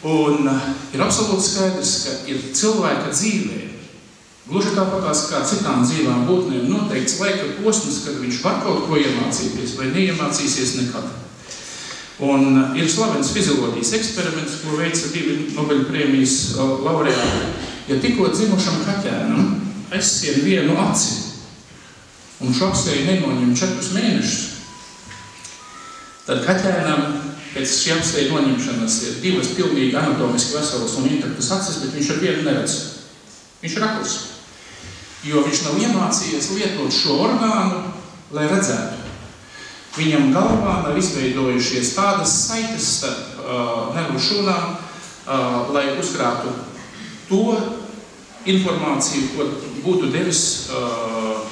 Un ir absolūti skaidrs, ka ir cilvēka dzīvē, gluži tāpatās kā citām dzīvām būtnēm, noteikts laika posms, kad viņš var kaut ko iemācīties vai neiemācīsies nekad. Un ir slavens fizioloģijas eksperiments, ko veica 2 Nobeļprēmijas laureāti. Ja tikko dzimušam kaķēnam aizsien vienu aci, un šo apseju nenoņem 4 mēnešus, tad kaķēnam pēc šī apseja noņemšanas ir 2 pilnīgi anatomiski veselas un intaktas acis, bet viņš ar vienu neredz. Viņš ir akls, jo viņš nav iemācījies lietot šo orgānu, lai redzētu. Viņam galvā nav izveidojušies tādas saites starp nervu šūnām, lai uzkrātu to informāciju, ko būtu devis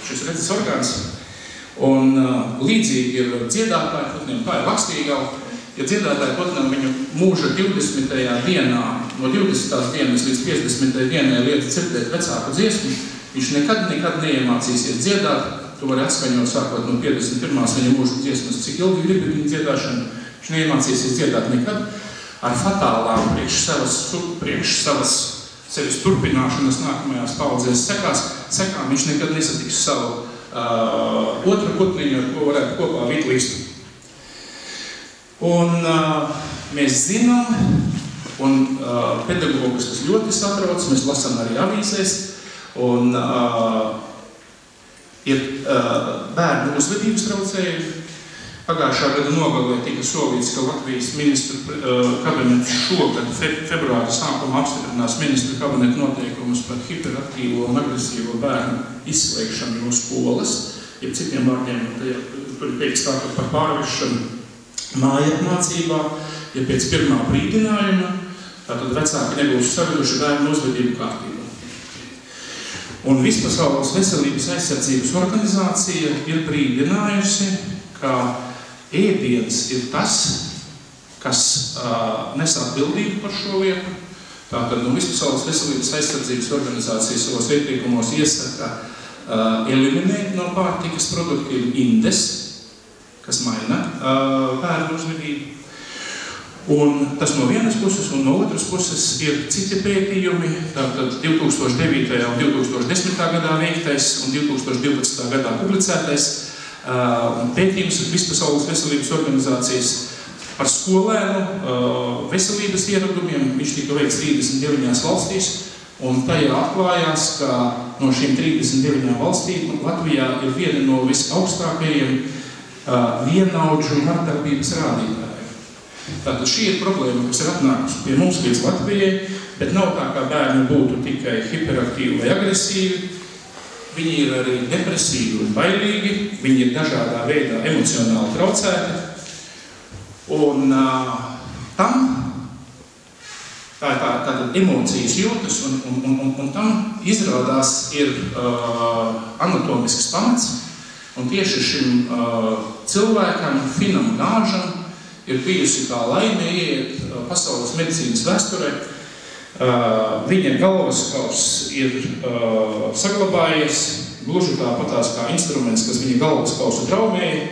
šis redzes orgāns. Un līdzīgi ir dziedātāju putniem, tā ir lakstīgala. Ja dziedātāju putnam viņu mūža 20. dienā, no 20. dienas līdz 50. dienai lieta dzirdēt vecāku dziesmu, viņš nekad neiemācīsies dziedāt. Tu vari atskaņot sākot no 51. viņa mūža dziesmas, cik ilgi gribi viņa dziedāšanu, viņš neiemācīsies dziedāt nekad. Ar fatālām priekš savas sevis turpināšanas nākamajās paudzēs sekām viņš nekad nesatiks savu otru putniņu, ar ko varētu kopā vitlīst. Un mēs zinām, un pedagogus tas ļoti satrauc, mēs lasām arī avīzēs, un ir bērnu uzvedības traucējumi. Pagājušā gada nogalē tika solīts, ka Latvijas ministru kabinets šogad februāra sākumā apstiprinās ministru kabineta noteikumus par hiperaktīvo un agresīvo bērnu izslēgšanu no skolas. Ja citiem vārdiem, tur ir teiks tā, par pārvešanu mājapmācībā, ja pēc pirmā brīdinājuma, tātad vecāki nebūs saveduši bērnu uzvedību kārtībā. Un Vispasaules veselības aizsardzības organizācija ir brīdinājusi, ka ēdiens ir tas, kas nes atbildību par šo lietu. Tātad Vispasaules veselības aizsardzības organizācija savos ieteikumos iesaka eliminēt no pārtikas produktiem indes, kas maina bērnu uzvedību. Un tas no vienas puses, un no otras puses ir citi pētījumi, tātad 2009. un 2010. gadā veiktais un 2012. gadā publicētais pētījums Vispasaules veselības organizācijas par skolēnu veselības ieradumiem. Viņš tika veikts 39 valstīs, un tajā atklājās, ka no šīm 39 valstīm Latvijā ir viena no visaugstākajiem vienaudžu vardarbības rādītājiem. Tātad šī ir problēma, kas ir atnākusi pie mums līdz Latvijai, bet nav tā, kā bērni būtu tikai hiperaktīvi vai agresīvi. Viņi ir arī depresīvi un bailīgi, viņi ir dažādā veidā emocionāli traucēti. Un tam tātad emocijas jūtas, un tam izrādās ir anatomisks pamats. Un tieši šim cilvēkam, Finam Gāžam, ir bijusi tā laime ieiet pasaules medicīnas vēsturē. Viņa galvaskauss ir saglabājies gluži tāpatās kā instruments, kas viņa galvaskausu traumēja.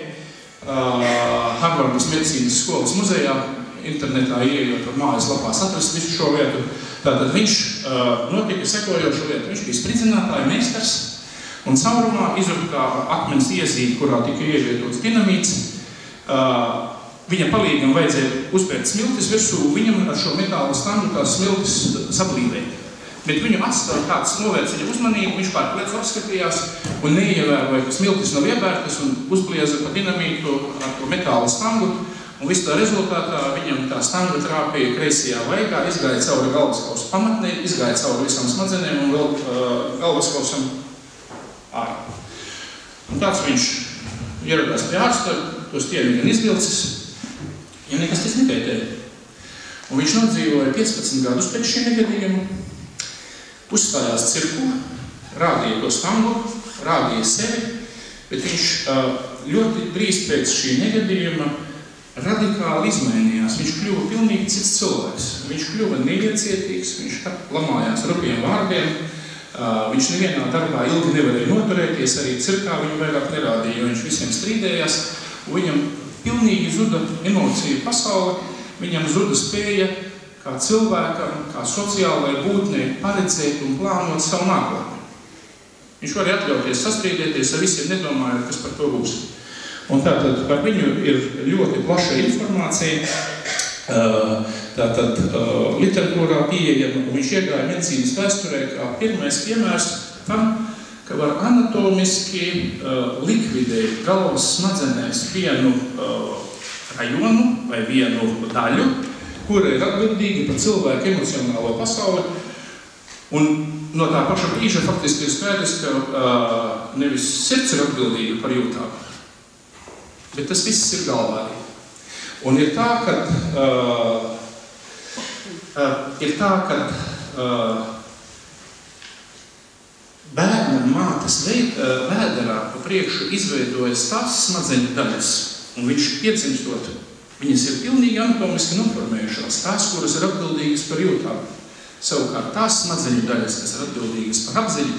Harvardas medicīnas skolas muzejā internetā ieejot par mājaslapās atrast visu šo lietu. Tātad viņš notika sekojošu lietu. Viņš bija spridzinātāja meistars un caurumā izurkā akmens iezīme, kurā tika ievietots dinamīts. Viņam palīgam vajadzēja uzpērt smiltis virsū, viņam ar šo metāla standu tās smiltis sablīvēt. Bet viņu atstāja kāds novērts viņa uzmanību, viņš pārklēc apskatījās un neievēroja, ka smiltis nav iebērtas un uzblieza pa dinamītu ar to metāla standu. Un visu tā rezultātā viņam tā stanga trāpīja kreisajā vaigā, izgāja cauri galvaskausa pamatnē, izgāja cauri visām smadzenēm un vēl galvaskausam ārā. Un tāds viņš ieradās pie ārsta, to stieni gan izvilcis. Viņam nekas tas nekaitēja. Un viņš nodzīvoja 15 gadus pēc šī negadījuma, uzstājās cirku, rādīja to stangu, rādīja sevi, bet viņš ļoti drīz pēc šī negadījuma radikāli izmainījās. Viņš kļuva pilnīgi cits cilvēks. Viņš kļuva neiecietīgs, viņš lamājās rupjiem vārdiem, viņš nevienā darbā ilgi nevarēja noturēties, arī cirkā viņu vairāk nerādīja, jo viņš visiem strīdējās, un viņam pilnīgi zuda emociju pasaule, viņam zuda spēja kā cilvēkam, kā sociālajai būtnei paredzēt un plānot savu nākotni. Viņš var atļauties sastrīdēties ar visiem, nedomājot, kas par to būs. Un tātad par viņu ir ļoti plaša informācija, tātad literatūrā pieejama, un viņš iegāja medicīnas vēsturē kā pirmais piemērs tam, ka var anatomiski likvidēt galvas smadzenēs vienu rajonu vai vienu daļu, kura ir atbildīga par cilvēku emocionālo pasauli. Un no tā paša brīža faktiski ir skaidrs, ka nevis sirds ir atbildīga par jūtām, bet tas viss ir galvā. Un ir tā, ka bērnam mātes vēderā pa priekšu izveidojas tās smadzeņu daļas, un viņš piedzimstot, viņas ir pilnīgi anatomiski noformējušās, tās, kuras ir atbildīgas par jūtām. Savukārt tās smadzeņu daļas, kas ir atbildīgas par apziņu,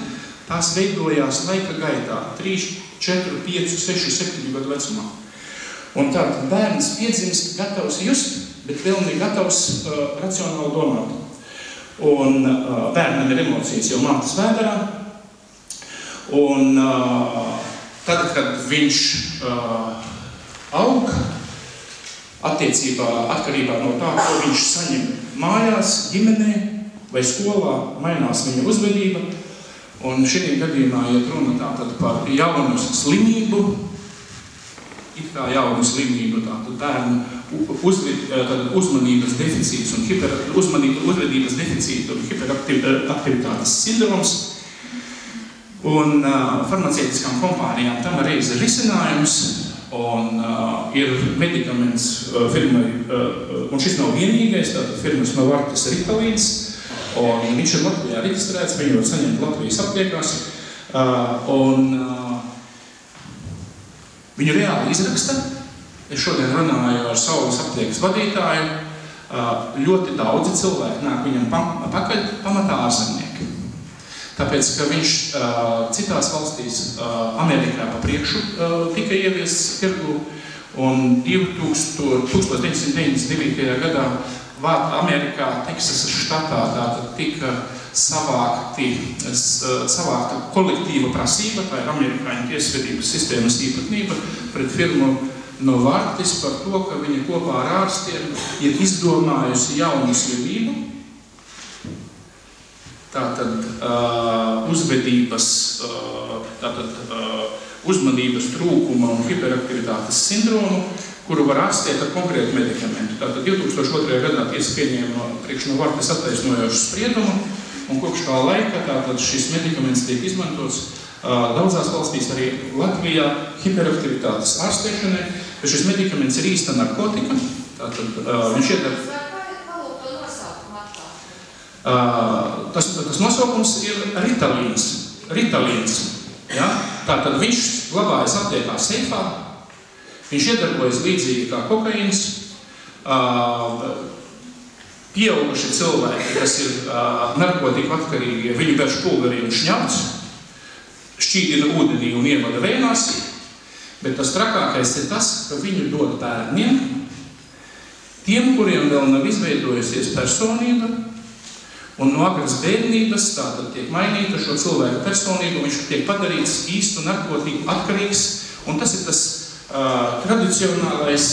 tās veidojās laika gaitā, 3, 4, 5, 6, 7 gadu vecumā. Un tātad bērns piedzimst gatavs just, bet vēl ne gatavs racionāli domāt. Un bērnam ir emocijas jau mātes vēderā, un tad, kad viņš aug, atkarībā no tā, ko viņš saņem mājās, ģimenē vai skolā, mainās viņa uzvedība. Un šī gadījumā iet runa tātad par jaunu slimību, it kā jaunu slimību, tātad bērnu uzmanības deficīts un uzvedības deficīts un hiperaktivitātes sindroms. Un farmaceitiskām kompānijām tam arī ir risinājums, un ir medikaments firmai, un šis nav vienīgais, tātad firmas Novartis Ritalīns, un viņš ir Latvijā reģistrēts, viņu var saņemt Latvijas aptiekās, un viņu reāli izraksta. Es šodien runāju ar Saules aptiekas vadītāju, ļoti daudzi cilvēki nāk viņam pakaļ, pamatā ārzemnieki. Tāpēc, ka viņš citās valstīs, Amerikā pa priekšu tika ieviests tirgu, un 1999. gadā Amerikā, Teksasas štatā, tātad tika savākta kolektīva prasība, tā ir amerikāņu tiesvedības sistēmas īpatnība, pret firmu Novartis par to, ka viņa kopā ar ārstiem ir izdomājusi jaunu slimību. Tātad uzmanības trūkuma un hiperaktivitātes sindromu, kuru var ārstēt ar konkrētu medikamentu. Tātad 2002. gadā tiesa pieņēma priekš Novartis attaisnojošu spriedumu, un kopš tā laika tātad šis medikaments tiek izmantots daudzās valstīs, arī Latvijā, hiperaktivitātes ārstēšanai. Šis medikaments ir īsta narkotika. Tātad viņš iedara... Tas nosaukums ir Ritalīns. Ja? Tātad viņš glabājas aptiekā seifā, viņš iedarbojas līdzīgi kā kokaīns. Pieauguši cilvēki, kas ir narkotiku atkarīgi, viņi bērš pulverī un šņauc, šķīdina ūdenī un ievada vēnās, bet tas trakākais ir tas, ka viņu dod bērniem, tiem, kuriem vēl nav izveidojusies personība, un no agras bērnības tātad tiek mainīta šo cilvēku personību, viņš tiek padarīts īstu narkotiku atkarīgs, un tas ir tas tradicionālais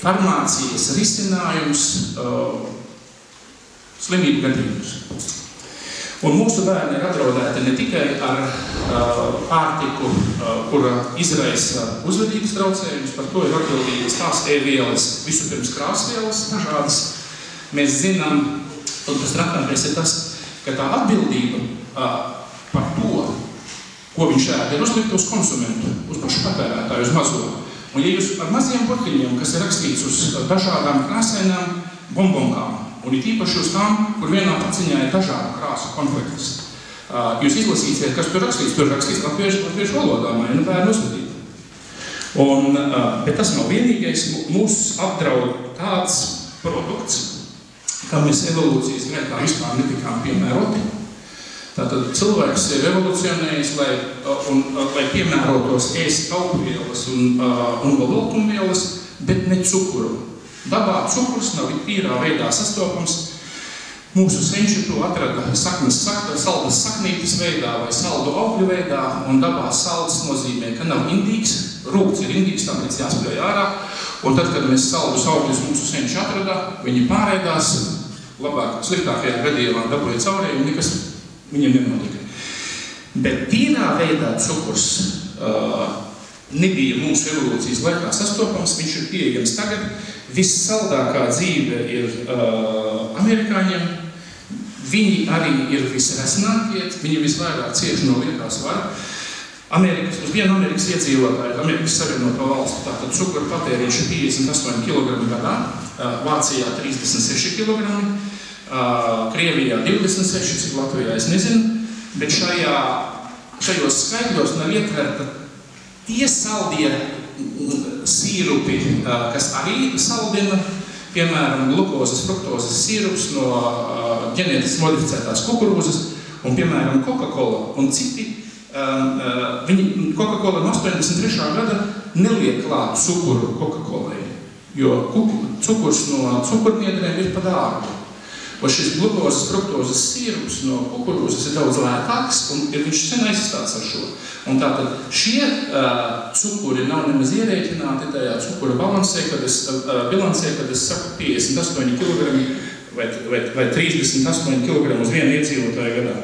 farmācijas risinājums slimību gadījumus. Un mūsu bērni ir apdraudēti ne tikai ar pārtiku, kura izraisa uzvedības traucējumus, par to ir atbildīgas tās e-vielas, vispirms krāsvielas dažādas. Mēs zinām, un tas trakākais ir tas, ka tā atbildība par to, ko viņš ēd, ir uzlikt uz konsumentu, uz pašu patērētāju, uz mazo. Un ja jūs ar maziem burtiņiem, kas ir rakstīts uz dažādām krāsainām bombonkām, un ir īpaši uz tām, kur vienā paciņā ir dažādu krāsu konfliktus, jūs izlasīsiet, kas tur rakstīts latviešu valodā, maina bērnu uzvedību. Bet tas nav vienīgais, mūs apdraud tāds produkts, kam mēs evolūcijas gaitā vispār netikām piemēroti. Tātad cilvēks ir evolucionējis, lai piemērotos ēst taupvielas un olbaltumvielas, bet ne cukuru. Dabā cukurs nav tīrā veidā sastopams. Mūsu senči to atrada saldas saknītes veidā vai saldu augļu veidā, un dabā salds nozīmē, ka nav indīgs, rūgts ir indīgs, tāpēc jāspļauj ārā, un tad, kad mēs saldus augļus mūsu senči atrada, viņi pārēdās, sliktākajā gadījumā dabūja caurē, un nekas viņiem nenotika. Bet tīrā veidā cukurs nebija mūsu evolūcijas laikā sastopams, viņš ir pieejams tagad. Vissaldākā dzīve ir amerikāņiem, viņi arī ir visresnākie, viņi visvairāk cieši no liekā svara. Uz vienu Amerikas iedzīvotāju, Amerikas Savienoto valstu, tātad cukura patēriņš ir 58 kg gadā, Vācijā 36 kg, Krievijā 26, cik Latvijā es nezinu, bet šajos skaidros nav ietverta tie saldie sīrupi, kas arī saldina, piemēram, glukozes, fruktozes sīrups no ģenētiski modificētās kukurūzas, un, piemēram, Coca-Cola un citi. Coca-Cola no 83. gada neliek klāt cukuru Coca-Colai, jo cukurs no cukurniedrēm ir pa dārgu. Un šis glukozes, fruktozes sīrups no kukurūzas ir daudz lētāks, un viņš sen aizstāts ar šo. Un tātad šie cukuri nav nemaz ierēķināti tajā cukura bilancē, kad es saku 58 kg vai 38 kg uz vienu iedzīvotāju gadā.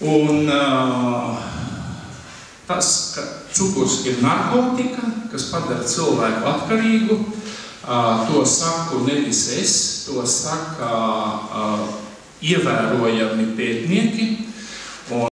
Un tas, ka cukurs ir narkotika, kas padara cilvēku atkarīgu, to saku nevis es, to saka ievērojami pētnieki.